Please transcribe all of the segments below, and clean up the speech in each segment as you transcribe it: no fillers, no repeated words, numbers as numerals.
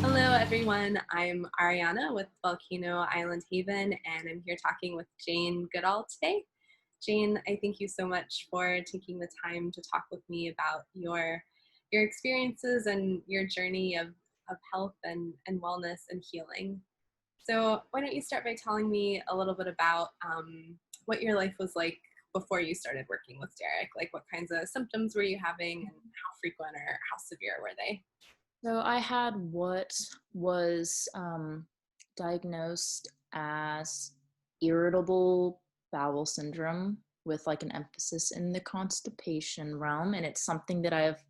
Hello, everyone. I'm Ariana with Volcano Island Haven, and I'm here talking with Jayne Goodall today. Jayne, I thank you so much for taking the time to talk with me about your experiences and your journey of health and wellness and healing. So why don't you start by telling me a little bit about what your life was like before you started working with Derek? Like what kinds of symptoms were you having and how frequent or how severe were they? So I had what was diagnosed as irritable bowel syndrome with like an emphasis in the constipation realm. And it's something that I've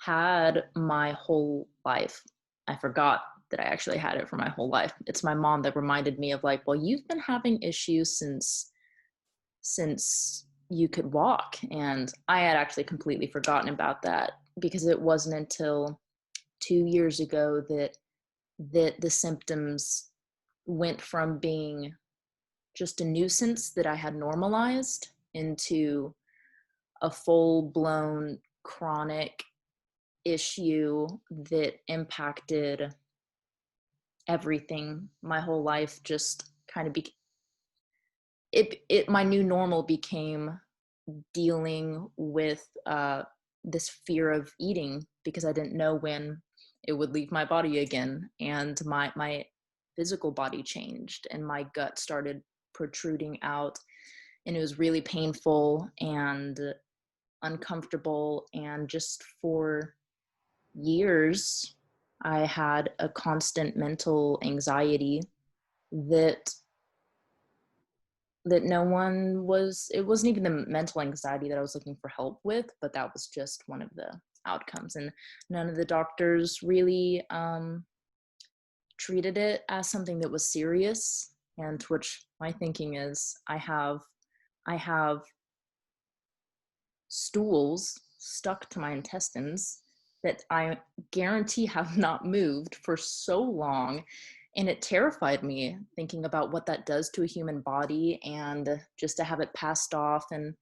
had my whole life. I forgot that I actually had it for my whole life. It's my mom that reminded me of like, well, you've been having issues since you could walk. And I had actually completely forgotten about that because it wasn't until 2 years ago that the symptoms went from being just a nuisance that I had normalized into a full-blown chronic issue that impacted everything. My whole life just kind of it my new normal became dealing with this fear of eating because I didn't know when it would leave my body again, and my physical body changed and my gut started protruding out, and it was really painful and uncomfortable. And just for years I had a constant mental anxiety that no one was, it wasn't even the mental anxiety that I was looking for help with, but that was just one of the outcomes. And none of the doctors really treated it as something that was serious. And which my thinking is, I have stools stuck to my intestines that I guarantee have not moved for so long. And it terrified me thinking about what that does to a human body, and just to have it passed off and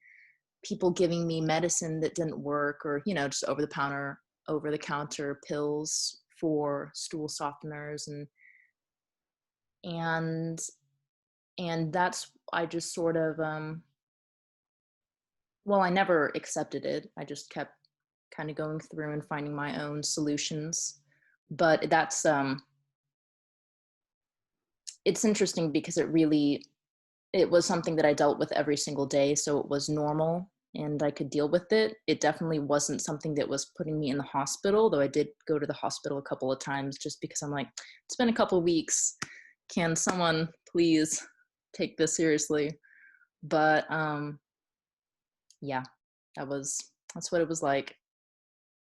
people giving me medicine that didn't work, or, just over the counter pills for stool softeners. And that's, I just sort of, well, I never accepted it. I just kept kind of going through and finding my own solutions. But it's interesting because it was something that I dealt with every single day, so it was normal and I could deal with it. It definitely wasn't something that was putting me in the hospital, though I did go to the hospital a couple of times just because I'm like, it's been a couple of weeks. Can someone please take this seriously? But yeah, that's what it was like.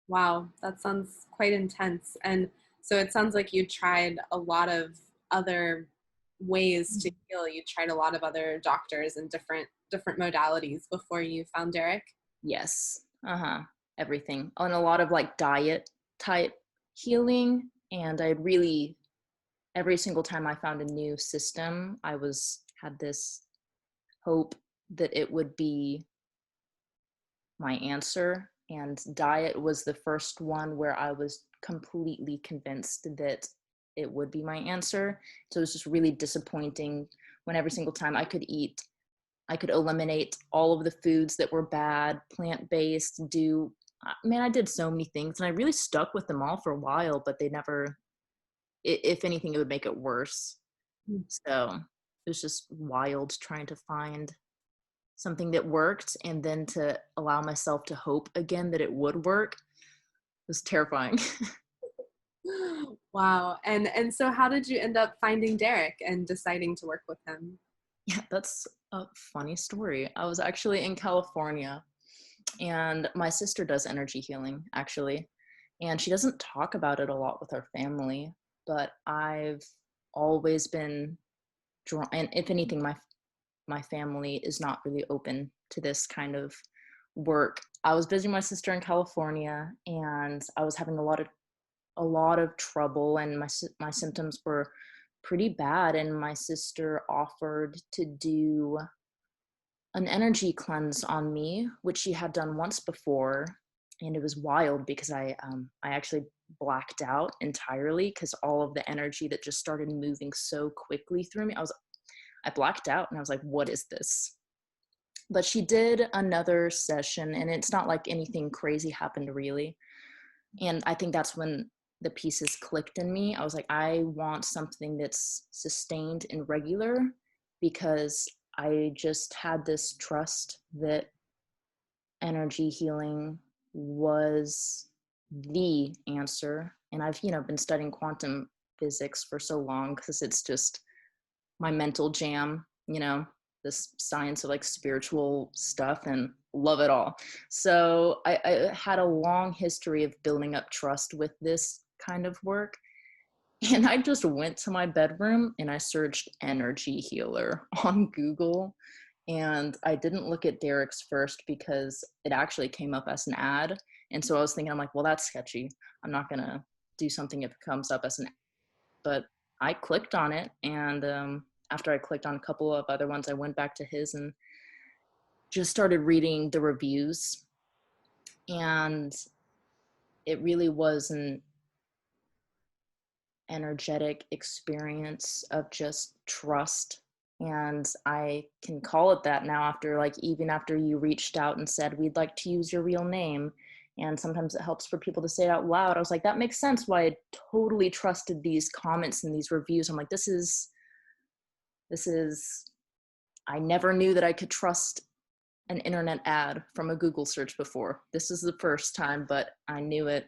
Wow, that sounds quite intense. And so it sounds like you tried a lot of other ways to heal. You tried a lot of other doctors and different modalities before you found Derek. Yes. Uh-huh. Everything. And a lot of like diet type healing. And I really, every single time I found a new system, had this hope that it would be my answer. And diet was the first one where I was completely convinced that it would be my answer. So it was just really disappointing when every single time I could eliminate all of the foods that were bad, plant-based, man, I did so many things and I really stuck with them all for a while, but they never, if anything, it would make it worse. So it was just wild trying to find something that worked and then to allow myself to hope again that it would work. It was terrifying. Wow. And so how did you end up finding Derek and deciding to work with him? Yeah, that's a funny story. I was actually in California, and my sister does energy healing, actually. And she doesn't talk about it a lot with her family, but I've always been drawn, and if anything, my family is not really open to this kind of work. I was visiting my sister in California, and I was having a lot of trouble, and my symptoms were pretty bad, and my sister offered to do an energy cleanse on me, which she had done once before. And it was wild because I actually blacked out entirely because all of the energy that just started moving so quickly through me, I blacked out and I was like, what is this? But she did another session, and it's not like anything crazy happened really. And I think that's when the pieces clicked in me. I was like, I want something that's sustained and regular, because I just had this trust that energy healing was the answer. And I've, been studying quantum physics for so long because it's just my mental jam, this science of like spiritual stuff, and love it all. So I had a long history of building up trust with this kind of work. And I just went to my bedroom and I searched energy healer on Google. And I didn't look at Derek's first because it actually came up as an ad. And so I was thinking, I'm like, well, that's sketchy. I'm not going to do something if it comes up as an ad. But I clicked on it. And after I clicked on a couple of other ones, I went back to his and just started reading the reviews. And it really was an energetic experience of just trust. And I can call it that now, after like, even after you reached out and said, we'd like to use your real name. And sometimes it helps for people to say it out loud. I was like, that makes sense why I totally trusted these comments and these reviews. I'm like, this is, I never knew that I could trust an internet ad from a Google search before. This is the first time, but I knew it.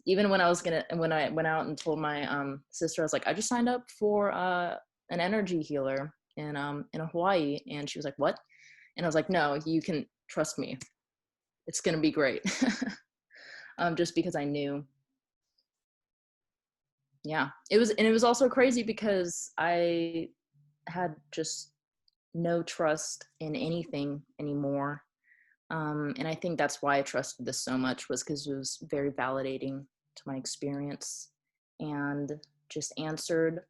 Even when when I went out and told my sister, I was like, I just signed up for an energy healer in Hawaii, and she was like, what? And I was like, no, you can trust me, it's gonna be great. Just because I knew. Yeah, it was also crazy because I had just no trust in anything anymore. And I think that's why I trusted this so much, was because it was very validating to my experience and just answered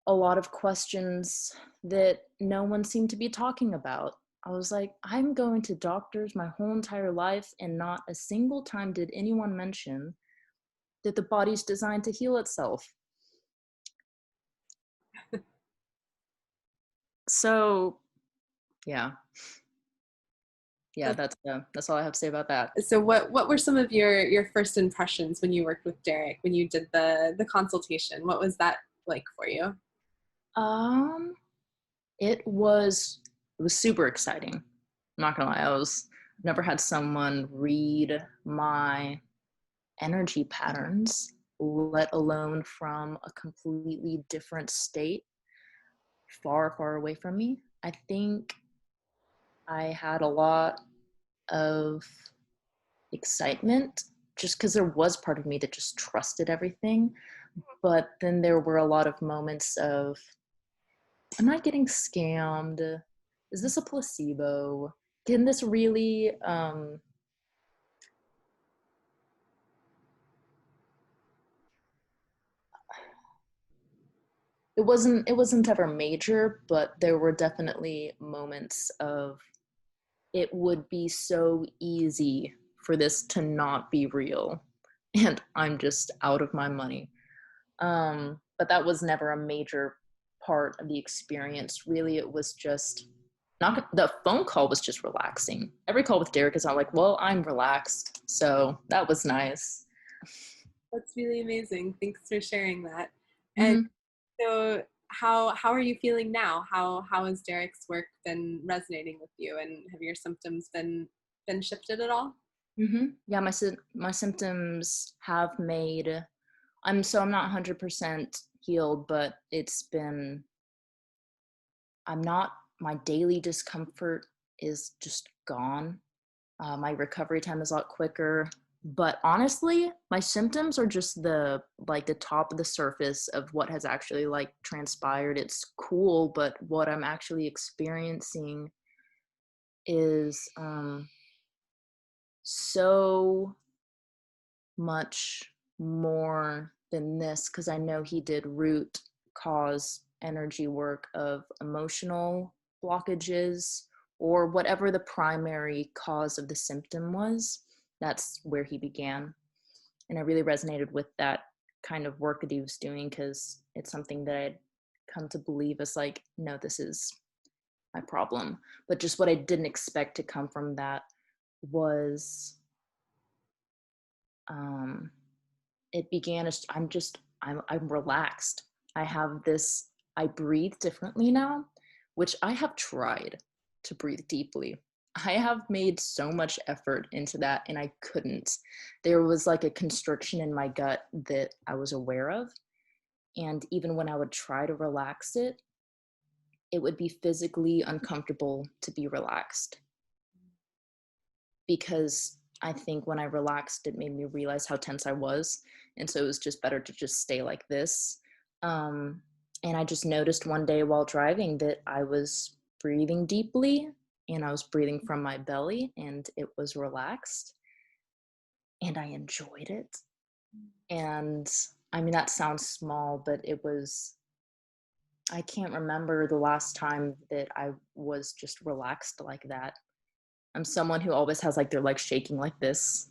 a lot of questions that no one seemed to be talking about. I was like, I'm going to doctors my whole entire life, and not a single time did anyone mention that the body's designed to heal itself. So, yeah. Yeah, that's all I have to say about that. So what were some of your first impressions when you worked with Derek, when you did the consultation? What was that like for you? Um, it was super exciting. I'm not gonna lie, I've never had someone read my energy patterns, let alone from a completely different state, far, far away from me. I think I had a lot of excitement just because there was part of me that just trusted everything. But then there were a lot of moments of, am I getting scammed? Is this a placebo? Can this really it wasn't ever major, but there were definitely moments of, it would be so easy for this to not be real, and I'm just out of my money. But that was never a major part of the experience. Really, it was just not, the phone call was just relaxing. Every call with Derek is not like, well, I'm relaxed. So that was nice. That's really amazing. Thanks for sharing that. And Mm-hmm. so how are you feeling now? How has Derek's work been resonating with you, and have your symptoms been shifted at all? Mm-hmm. Yeah, my symptoms have made, I'm not 100% healed, but I'm not, my daily discomfort is just gone. My recovery time is a lot quicker. But honestly, my symptoms are just the top of the surface of what has actually like transpired. It's cool, but what I'm actually experiencing is so much more than this, because I know he did root cause energy work of emotional blockages, or whatever the primary cause of the symptom was. that's where he began. And I really resonated with that kind of work that he was doing, because it's something that I'd come to believe is like, no, this is my problem. But just what I didn't expect to come from that was it began as I'm relaxed. I breathe differently now, which I have tried to breathe deeply. I have made so much effort into that and I couldn't. There was like a constriction in my gut that I was aware of. And even when I would try to relax it, it would be physically uncomfortable to be relaxed, because I think when I relaxed, it made me realize how tense I was. And so it was just better to just stay like this. And I just noticed one day while driving that I was breathing deeply and I was breathing from my belly and it was relaxed and I enjoyed it. And I mean, that sounds small, but I can't remember the last time that I was just relaxed like that. I'm someone who always has like their legs shaking like this.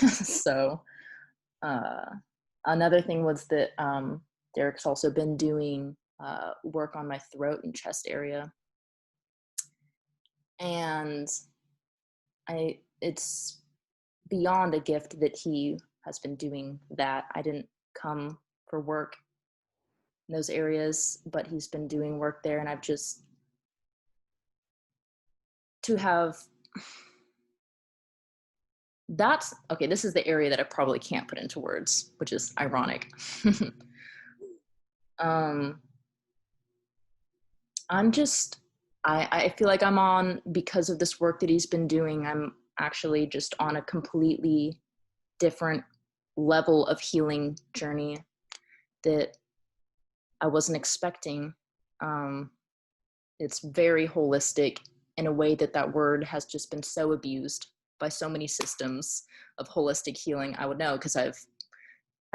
So another thing was that Derek's also been doing work on my throat and chest area. And it's beyond a gift that he has been doing that. I didn't come for work in those areas, but he's been doing work there, and I've just to have that's okay. This is the area that I probably can't put into words, which is ironic. um I'm just I feel like I'm on, because of this work that he's been doing, I'm actually just on a completely different level of healing journey that I wasn't expecting. It's very holistic in a way that word has just been so abused by so many systems of holistic healing. I would know because I've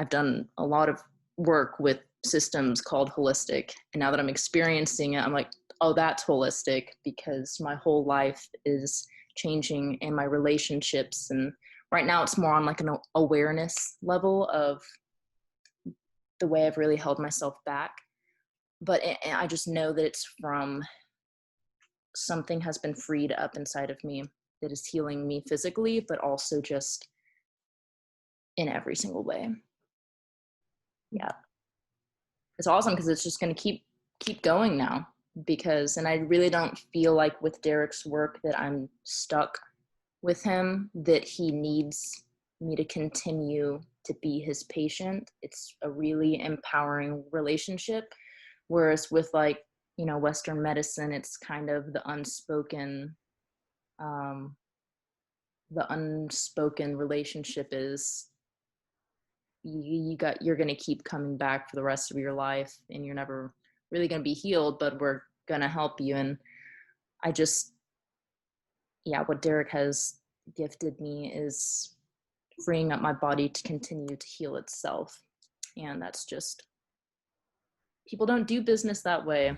done a lot of work with systems called holistic, and now that I'm experiencing it, I'm like, oh, that's holistic, because my whole life is changing and my relationships, and right now it's more on like an awareness level of the way I've really held myself back. But I just know that it's from something has been freed up inside of me that is healing me physically, but also just in every single way. Yeah. It's awesome because it's just going to keep going now, because and I really don't feel like with Derek's work that I'm stuck with him, that he needs me to continue to be his patient. It's a really empowering relationship, whereas with like, you know, Western medicine, it's kind of the unspoken relationship is you're going to keep coming back for the rest of your life and you're never really going to be healed, but we're going to help you. And I just, yeah, what Derek has gifted me is freeing up my body to continue to heal itself. And that's just, people don't do business that way.